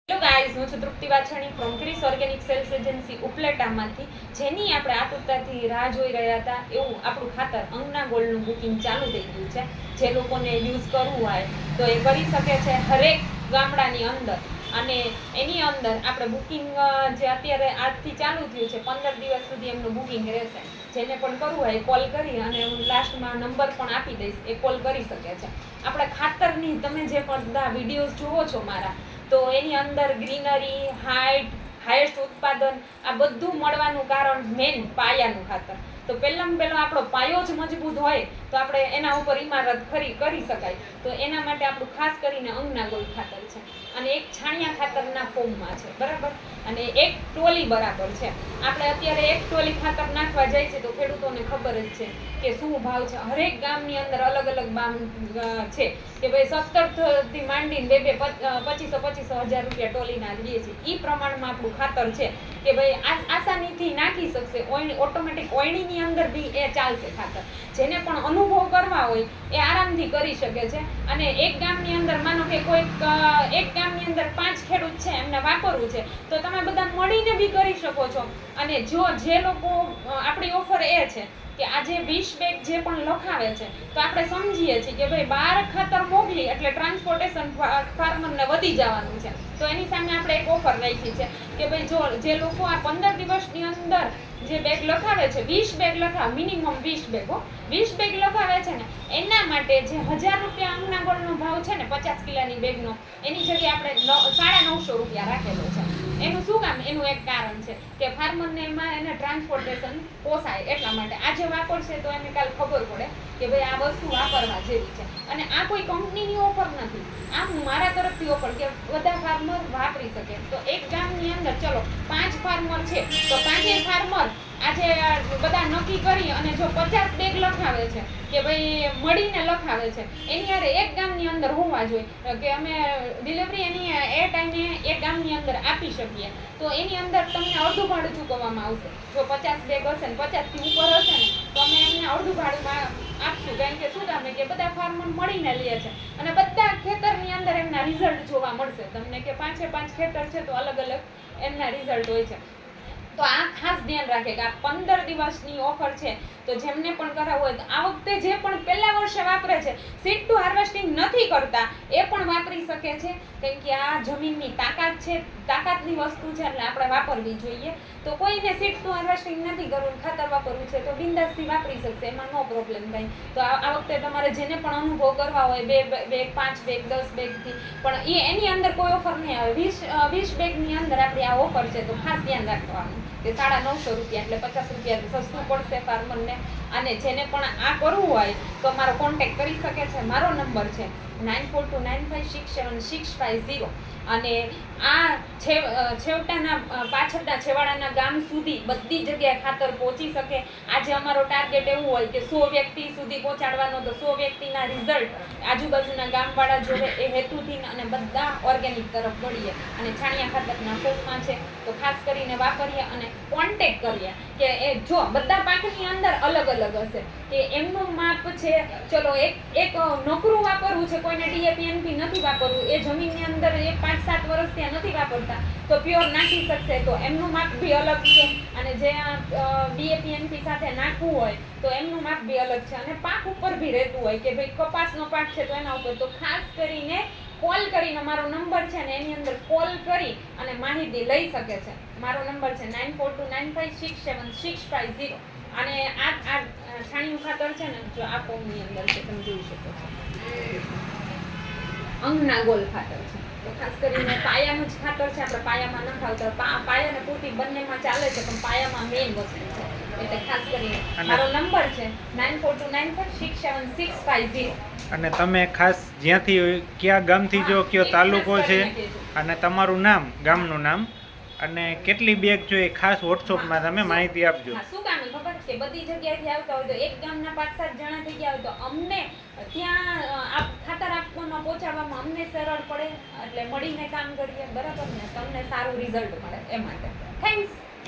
Hello guys, હું છું Trupti Vachhani from Kris organic sales agency ઉપલેટામાંથી. જેની આપણે આતુરતાથી રાહ જોઈ રહ્યા હતા એવું આપણું ખાતર અંગના ગોલ્ડનું બુકિંગ ચાલુ થઈ ગયું છે. જે લોકોને યુઝ કરવું હોય તો એ કરી શકે છે હરેક ગામડાની અંદર. અને એની અંદર આપણે બુકિંગ જે અત્યારે આજથી ચાલુ થયું છે 15 દિવસ સુધી એમનું બુકિંગ રહેશે. જેને પણ કરવું હોય કોલ કરી, અને હું લાસ્ટમાં નંબર પણ આપી દઈશ, એ કોલ કરી શકે છે. આપણે ખાતરની તમે જે બધા વિડીયોઝ જુઓ છો મારા, તો એની અંદર ગ્રીનરી, હાઈએસ્ટ ઉત્પાદન આ બધું મળવાનું કારણ મેન પાયાનું ખાતર. તો પહેલામાં પહેલો આપણો પાયો જ મજબૂત હોય તો આપણે એના ઉપર ઇમારત કરી શકાય. તો એના માટે આપણું ખાસ કરીને અંગના ગોલ્ડ ખાતર છે, અને એક છાણિયા ખાતરના ફોર્મમાં છે, બરાબર. અને એક ટોલી બરાબર છે. આપણે અત્યારે એક ટોલી ખાતર નાખવા જાય છે તો ખેડૂતોને ખબર જ છે કે શું ભાવ છે. હરેક ગામની અંદર અલગ અલગ ભાવ છે કે ભાઈ 17 થી માંડીને 2500 હજાર રૂપિયા ટોલીના લઈએ છીએ. એ પ્રમાણમાં આપણું ખાતર છે કે ભાઈ આસાનીથી નાખી શકશે. ઓટોમેટિક ઓયણીની અંદર બી એ ચાલશે ખાતર. જેને પણ અનુભવ કરવા હોય એ આરામથી કરી શકે છે. અને એક ગામની અંદર માનો કે એક ગામની અંદર 5 ખેડૂત છે, એમને વાપરવું છે, તો તમે બધા મળીને બી કરી શકો છો. અને જે લોકો આપણી ઓફર એ છે કે આજે 20 બેગ જે પણ લખાવે છે તો આપણે સમજીએ છીએ કે ભાઈ 12 ખાતર મોકલી એટલે ટ્રાન્સપોર્ટેશન ફાર્મરને વધી જવાનું છે. તો એની સામે આપણે એક ઓફર રાખી છે કે ભાઈ જે લોકો આ 15 દિવસની અંદર જે બેગ લખાવે છે, 20 બેગ લખાવે, મિનિમમ 20 બેગ 20 બેગ લખાવે છે ને, એના માટે જે 1000 રૂપિયા અંગના ગોળનો ભાવ છે ને 50 કિલોની બેગનો, એની જગ્યાએ આપણે 950 રૂપિયા રાખેલો છે. એનું શું કામ? એનું એક કારણ છે કે ફાર્મરને એમાં એને ટ્રાન્સપોર્ટેશન પોસાય. એટલા માટે આજે વાપરશે તો એને કાલ ખબર પડે કે ભાઈ આ વસ્તુ વાપરવા જેવી છે. અને આ કોઈ કંપનીની ઓફર નથી, આમ મારા તરફથી ઓફર કે બધા ફાર્મર વાપરી શકે. તો એક ગામની અંદર ચલો 5 ફાર્મર છે તો 5 ફાર્મર આજે બધા નક્કી કરી અને જો 50 બેગ લખાવે છે કે ભાઈ મળીને લખાવે છે, એની હારે એક ગામની અંદર હોવા જોઈએ કે અમે ડિલિવરી એની એ ટાઈમે એક ગામની અંદર આપી શકીએ. તો એની અંદર તમને અડધું ભાડું ચૂકવવામાં આવશે. જો 50 બેગ હશે ને 50 થી ઉપર હશે ને તો અમે એમને અડધું ભાડું આપશું. કારણ કે શું કામ કે બધા ફાર્મર મળીને લે છે અને બધા ખેતરની અંદર એમના રિઝલ્ટ જોવા મળશે તમને કે 5 ખેતર છે તો અલગ અલગ એમના રિઝલ્ટ હોય છે. તો આ ખાસ ધ્યાન રાખે કે આ 15 દિવસની ઓફર છે. તો જેમને પણ કરાવવું હોય તો આ વખતે જે પણ પહેલા વર્ષે વાપરે છે, સીડ ટુ હાર્વેસ્ટિંગ નથી કરતા, એ પણ વાપરી શકે છે. કેમ કે આ જમીનની તાકાત છે, તાકાતની વસ્તુ છે, એટલે આપણે વાપરવી જોઈએ. તો કોઈને સીડ ટુ હાર્વેસ્ટિંગ નથી કરવું, ખાતર વાપરવું છે તો બિંદાસથી વાપરી શકશે, એમાં નો પ્રોબ્લેમ થાય. તો આ વખતે તમારે જેને પણ અનુભવ કરવા હોય 2 બેગ 5 બેગ 10 બેગથી પણ એની અંદર કોઈ ઓફર નહીં આવે. 20 બેગની અંદર આપણી આ ઓફર છે. તો ખાસ ધ્યાન રાખવાનું કે 950 રૂપિયા એટલે 50 રૂપિયા સસ્તું પડશે ફાર્મરને. અને જેને પણ આ કરવું હોય તો મારો કોન્ટેક્ટ કરી શકે છે. મારો નંબર છે 9429567650. અને આ છેવટાના પાછળના છેવાડાના ગામ સુધી બધી જગ્યાએ ખાતર પહોંચી શકે. આજે અમારો ટાર્ગેટ એવું હોય કે 100 વ્યક્તિ સુધી પહોંચાડવાનો, તો 100 વ્યક્તિના રિઝલ્ટ આજુબાજુના ગામવાળા જોવે, એ હેતુથી અને બધા ઓર્ગેનિક તરફ વળીએ. અને છાણિયા ખાતરના ફોર્મમાં છે તો ખાસ કરીને વાપરીએ અને કોન્ટેક્ટ કરીએ કે એ જો બધા પાકની અંદર અલગ અલગ હશે કે એમનું માપ છે. ચલો એક નોકરું વાપરવું છે, કોઈને ડીએપી એનપી નથી વાપરવું, એ જમીનની અંદર એ 5-7 વર્ષ ત્યાં નથી વાપરતા તો પ્યોર નાખી શકશે. તો એમનું માપ બી અલગ છે. અને જે ડીએપી એનપી સાથે નાખવું હોય તો એમનું માપ બી અલગ છે. અને પાક ઉપર બી રહેતું હોય કે ભાઈ કપાસનો પાક છે તો એના ઉપર, તો ખાસ કરીને કોલ કરીને, મારો નંબર છે ને એની અંદર કોલ કરી અને માહિતી લઈ શકે છે. મારો નંબર છે 9429567650. અને આ છાણિયું ખાતર છે ને, જો આ ફોર્મની અંદર છે, તમે જોઈ શકો છો, અંગના ગોલ ખાતર છે. તો ખાસ કરીને પાયાનું જ ખાતર છે. આપણે પાયામાં ન ખાવતા, પાયા ને પૂરતી બંનેમાં ચાલે છે, પણ પાયામાં મેઇન વસ્તુ છે. એટલે ખાસ કરીને મારો નંબર છે 9429567650. અને તમે ખાસ જ્યાંથી કયા ગામથી જો કયો તાલુકો છે અને તમારું નામ, ગામનું નામ અને કેટલી બેગ જોઈએ ખાસ વોટ્સઅપમાં તમે માહિતી આપજો. શું કામ ખબર કે બધી જગ્યાએથી આવતા હોય તો એક ગામના 5-7 જણા થઈ ગયા હોય તો અમને ત્યાં ખાતર આપવામાં પહોંચાડવામાં અમને સરળ પડે. એટલે મળીને કામ કરીએ, બરાબર ને, તમને સારું રિઝલ્ટ મળે. એ માટે થેન્ક્સ.